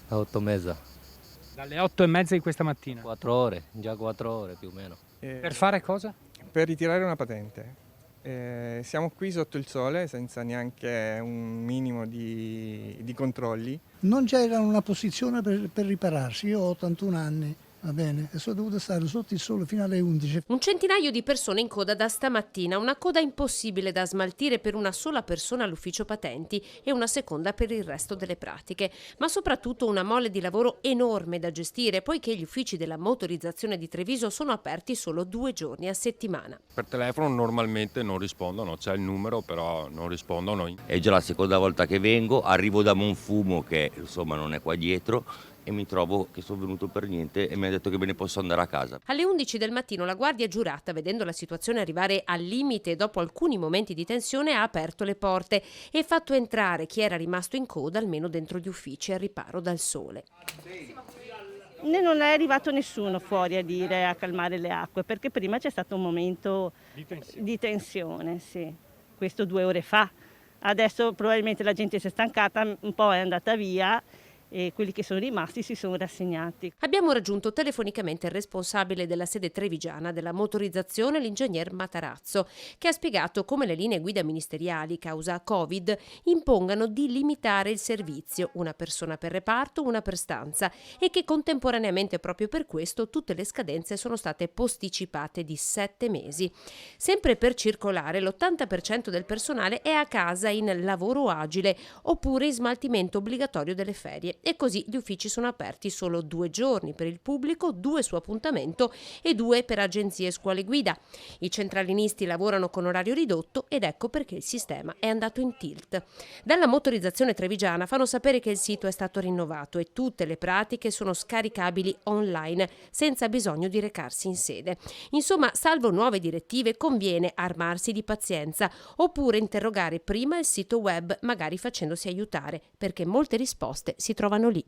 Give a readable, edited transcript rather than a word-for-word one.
A 8:30. Dalle 8:30 di questa mattina. 4 ore, già 4 ore più o meno. Per fare cosa? Per ritirare una patente. Siamo qui sotto il sole senza neanche un minimo di controlli. Non c'era una posizione per ripararsi, io ho 81 anni, va bene, e sono dovuto stare sotto il sole fino alle 11. Un centinaio di persone in coda da stamattina, una coda impossibile da smaltire per una sola persona all'ufficio patenti e una seconda per il resto delle pratiche, ma soprattutto una mole di lavoro enorme da gestire, poiché gli uffici della motorizzazione di Treviso sono aperti solo 2 giorni a settimana. Per telefono normalmente non rispondono, c'è il numero però non rispondono. È già la seconda volta che vengo, arrivo da Monfumo che insomma non è qua dietro e mi trovo che sono venuto per niente e mi ha detto che me ne posso andare a casa. Alle 11 del mattino la guardia giurata, vedendo la situazione arrivare al limite e dopo alcuni momenti di tensione, ha aperto le porte e fatto entrare chi era rimasto in coda almeno dentro gli uffici al riparo dal sole. Non è arrivato nessuno fuori a calmare le acque, perché prima c'è stato un momento di tensione, sì. Questo 2 ore fa. Adesso probabilmente la gente si è stancata, un po' è andata via e quelli che sono rimasti si sono rassegnati. Abbiamo raggiunto telefonicamente il responsabile della sede trevigiana della motorizzazione, l'ingegner Matarazzo, che ha spiegato come le linee guida ministeriali causa Covid impongano di limitare il servizio, una persona per reparto, una per stanza, e che contemporaneamente proprio per questo tutte le scadenze sono state posticipate di 7 mesi. Sempre per circolare, l'80% del personale è a casa in lavoro agile oppure in smaltimento obbligatorio delle ferie. E così gli uffici sono aperti solo 2 giorni per il pubblico, 2 su appuntamento e 2 per agenzie e scuole guida. I centralinisti lavorano con orario ridotto ed ecco perché il sistema è andato in tilt. Dalla motorizzazione trevigiana fanno sapere che il sito è stato rinnovato e tutte le pratiche sono scaricabili online senza bisogno di recarsi in sede. Insomma, salvo nuove direttive, conviene armarsi di pazienza oppure interrogare prima il sito web, magari facendosi aiutare, perché molte risposte si trovano lì.